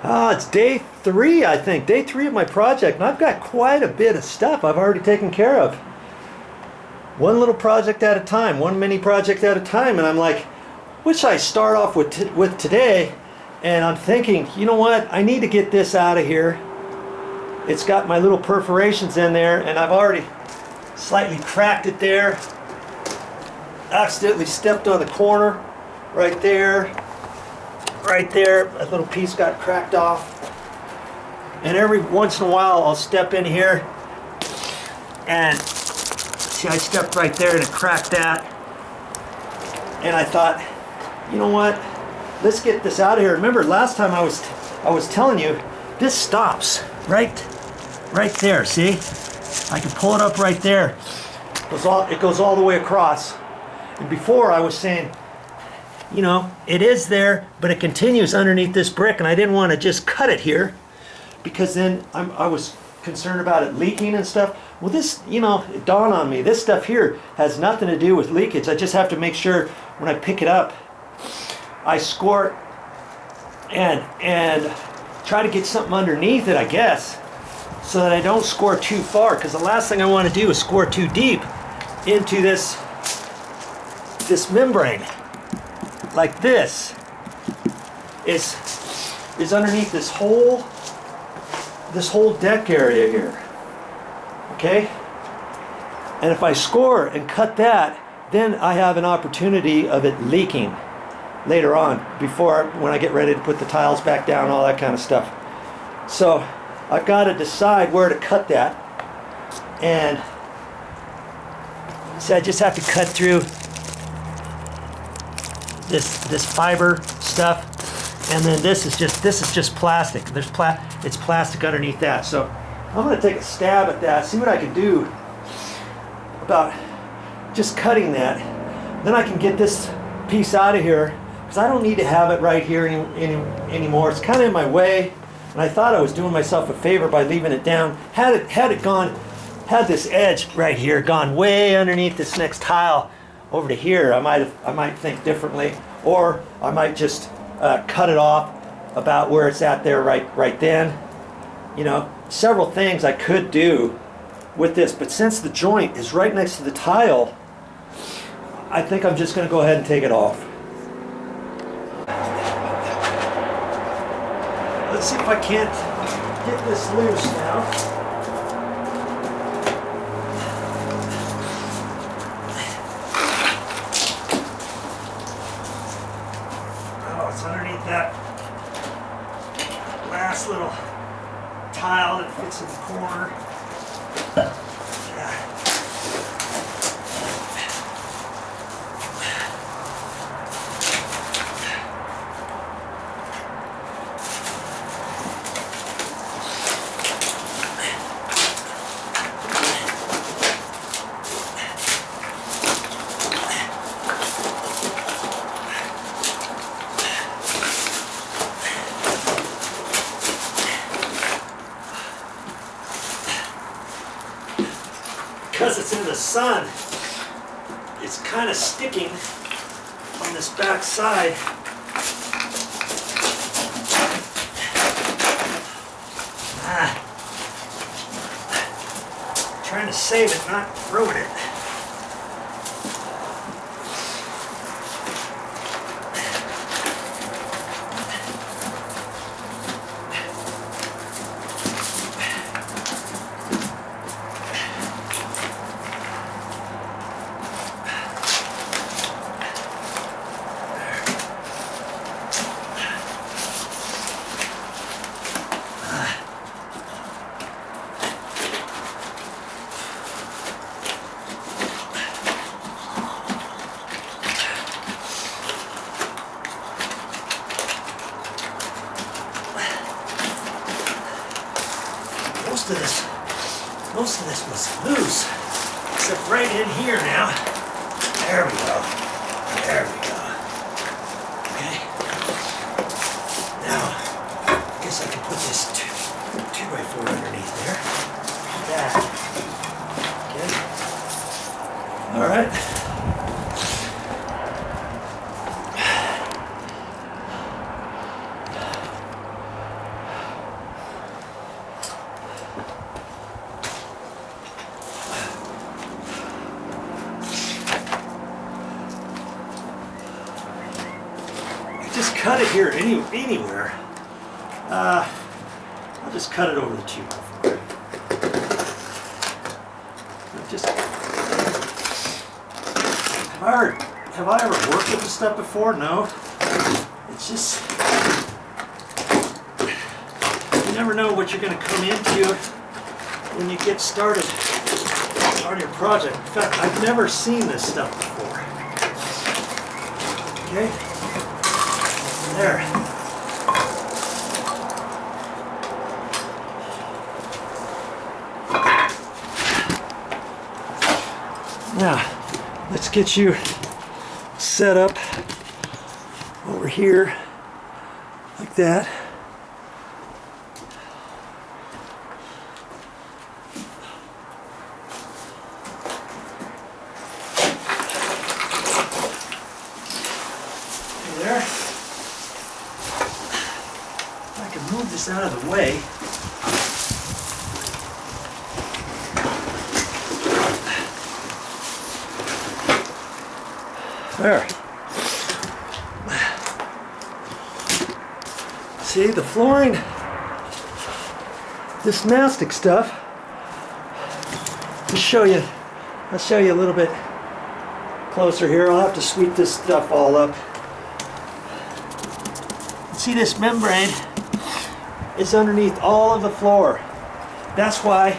It's day 3, I think. Day 3 of my project, and I've got quite a bit of stuff I've already taken care of. One little project at a time, one mini project at a time, and I'm like, what should I start off with today? And I'm thinking, you know what? I need to get this out of here. It's got my little perforations in there, and I've already slightly cracked it there. Accidentally stepped on the corner right there. Right there, a little piece got cracked off. And every once in a while I'll step in here and see, I stepped right there and it cracked that. And I thought, you know what, let's get this out of here. Remember last time I was telling you, this stops right there, see? I can pull it up right there. It goes all the way across. And before I was saying, you know, it is there, but it continues underneath this brick, and I didn't want to just cut it here because then I was concerned about it leaking and stuff. Well, this, you know, it dawned on me, this stuff here has nothing to do with leakage. I just have to make sure when I pick it up, I score it and try to get something underneath it, I guess, so that I don't score too far, because the last thing I want to do is score too deep into this membrane. Like this is underneath this whole deck area here. Okay? And if I score and cut that, then I have an opportunity of it leaking later on, when I get ready to put the tiles back down, all that kind of stuff. So I've got to decide where to cut that. And so I just have to cut through this fiber stuff, and then this is just plastic. It's plastic underneath that. So I'm going to take a stab at that, see what I can do about just cutting that. Then I can get this piece out of here, because I don't need to have it right here anymore. It's kind of in my way, and I thought I was doing myself a favor by leaving it down. Had this edge right here gone way underneath this next tile over to here, I might think differently, or I might just cut it off about where it's at there right then. You know, several things I could do with this, but since the joint is right next to the tile, I think I'm just going to go ahead and take it off. Let's see if I can't get this loose now. Underneath that last little tile that fits in the corner. Because it's in the sun, it's kind of sticking on this back side. Trying to save it, not ruin it. Most of this was loose, except right in here now. There we go. There we go. Okay. Now, I guess I can put this 2x4 underneath there. Like that. Okay. All right. cut it here anywhere. I'll just cut it over the 2x4. Have I ever worked with this stuff before? No. It's just, you never know what you're going to come into when you get started on your project. In fact, I've never seen this stuff before. Okay, there. Now, let's get you set up over here like that. There. I can move this out of the way. There. See, the flooring, this mastic stuff, I'll show you a little bit closer here. I'll have to sweep this stuff all up. See, this membrane is underneath all of the floor. That's why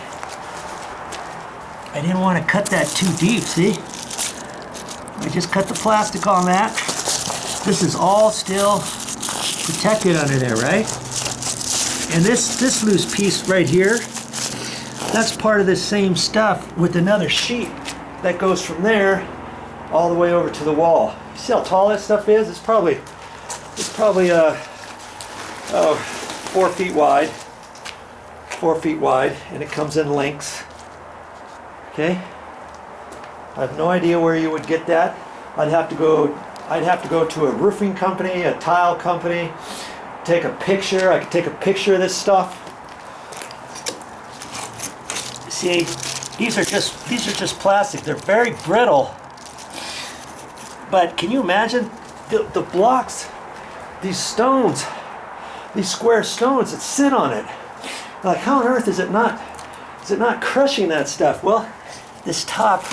I didn't want to cut that too deep, see? I just cut the plastic on that. This is all still protected under there, right? And this loose piece right here, that's part of this same stuff with another sheet that goes from there all the way over to the wall. You see how tall that stuff is? It's probably 4 feet wide. 4 feet wide, and it comes in lengths. Okay? I have no idea where you would get that. I'd have to go to a roofing company, a tile company, take a picture. I could take a picture of this stuff. See, these are just plastic. They're very brittle. But can you imagine the blocks, these stones, these square stones that sit on it? Like, how on earth is it not crushing that stuff? Well, this top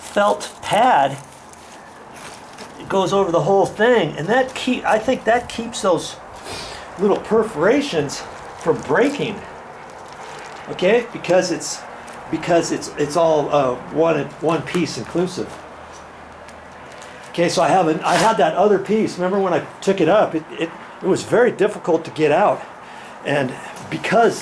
felt pad, it goes over the whole thing, and I think that keeps those little perforations from breaking. Okay, because it's all one piece inclusive. Okay, so I had that other piece. Remember when I took it up, it was very difficult to get out, and because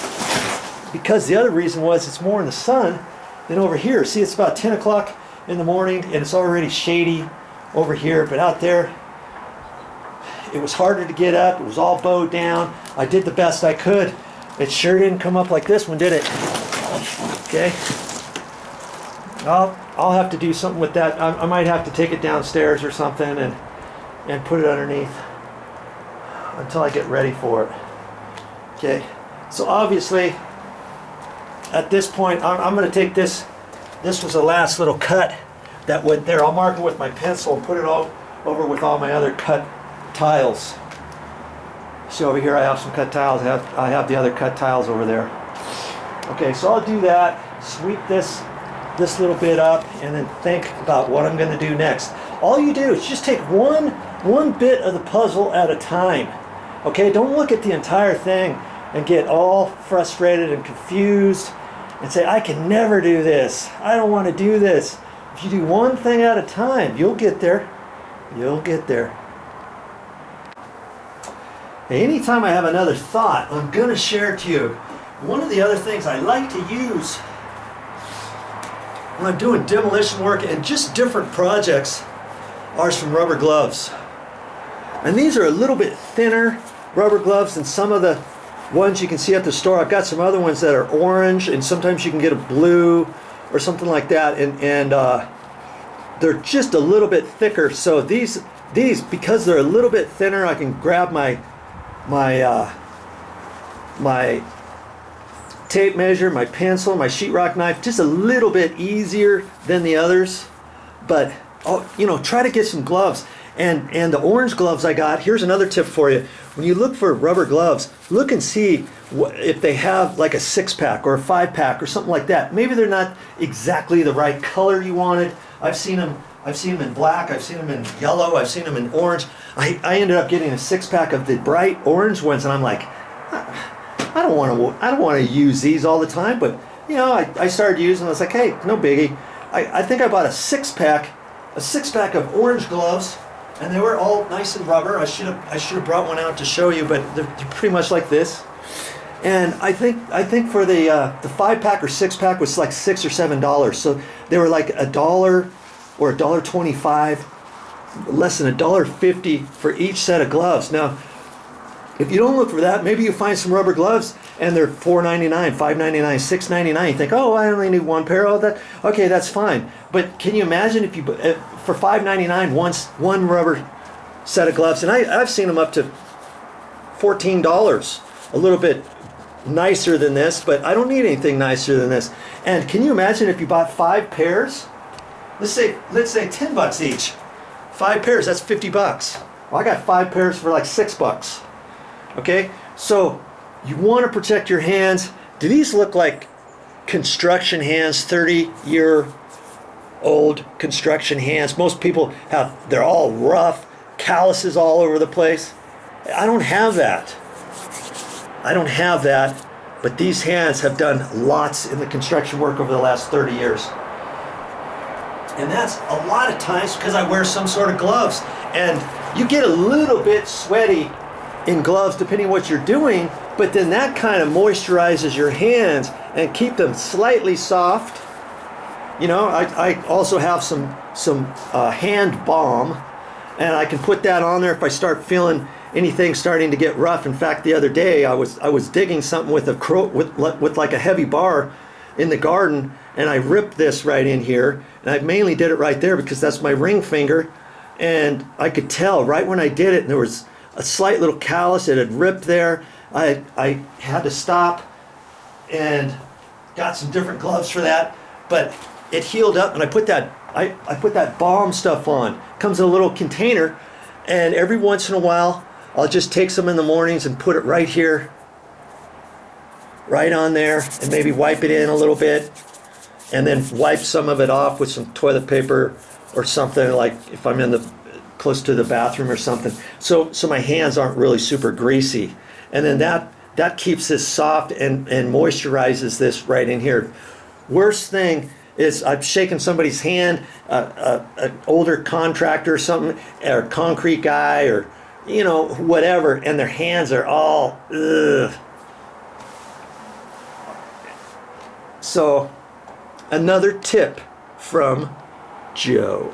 the other reason was it's more in the sun than over here. See, it's about 10 o'clock in the morning and it's already shady over here, but out there it was harder to get up. It was all bowed down. I did the best I could. It sure didn't come up like this one, did it? Okay, I'll have to do something with that. I might have to take it downstairs or something and put it underneath until I get ready for it. Okay, so obviously at this point I'm going to take this. This was the last little cut that went there. I'll mark it with my pencil and put it all over with all my other cut tiles. See, over here I have some cut tiles. I have the other cut tiles over there. Okay, so I'll do that, sweep this little bit up, and then think about what I'm going to do next. All you do is just take one bit of the puzzle at a time. Okay, don't look at the entire thing and get all frustrated and confused and say, I can never do this. I don't want to do this. If you do one thing at a time, you'll get there. You'll get there. Anytime I have another thought, I'm going to share it to you. One of the other things I like to use when I'm doing demolition work and just different projects are some rubber gloves. And these are a little bit thinner rubber gloves than some of the ones you can see at the store. I've got some other ones that are orange, and sometimes you can get a blue or something like that, and they're just a little bit thicker. So these because they're a little bit thinner, I can grab my tape measure, my pencil, my sheetrock knife, just a little bit easier than the others. But try to get some gloves. And the orange gloves I got, here's another tip for you. When you look for rubber gloves, look and see if they have like a 6-pack or a 5-pack or something like that. Maybe they're not exactly the right color you wanted. I've seen them in black, I've seen them in yellow, I've seen them in orange. I ended up getting a 6-pack of the bright orange ones, and I'm like, I don't want to use these all the time, but you know, I started using them. I was like, hey, no biggie. I think I bought a 6-pack of orange gloves, and they were all nice and rubber. I should have brought one out to show you, but they're pretty much like this. And I think for the 5-pack or 6-pack was like $6 or $7. So they were like $1 or $1.25, less than $1.50 for each set of gloves. Now, if you don't look for that, maybe you find some rubber gloves and they're $4.99, $5.99, $6.99. You think, oh, I only need one pair of that. Okay, that's fine. But can you imagine if you for $5.99 one rubber set of gloves? And I've seen them up to $14, a little bit nicer than this, but I don't need anything nicer than this. And can you imagine if you bought 5 pairs? Let's say $10 each. 5 pairs, that's $50. Well, I got 5 pairs for like $6. Okay, so you want to protect your hands. Do these look like construction hands, 30-year-old construction hands? Most people they're all rough, calluses all over the place. I don't have that. But these hands have done lots in the construction work over the last 30 years. And that's a lot of times because I wear some sort of gloves. And you get a little bit sweaty in gloves depending on what you're doing, but then that kind of moisturizes your hands and keep them slightly soft. You know, I also have some hand balm, and I can put that on there if I start feeling anything starting to get rough. In fact, the other day I was digging something with like a heavy bar in the garden, and I ripped this right in here, and I mainly did it right there because that's my ring finger, and I could tell right when I did it, and there was a slight little callus. It had ripped there. I had to stop and got some different gloves for that, but it healed up, and I put that balm stuff on. Comes in a little container, and every once in a while I'll just take some in the mornings and put it right here, right on there, and maybe wipe it in a little bit, and then wipe some of it off with some toilet paper or something, like if I'm close to the bathroom or something, so my hands aren't really super greasy. And then that keeps this soft and moisturizes this right in here. Worst thing is I've shaken somebody's hand, an older contractor or something, or concrete guy, or you know, whatever, and their hands are all ugh. So another tip from Joe.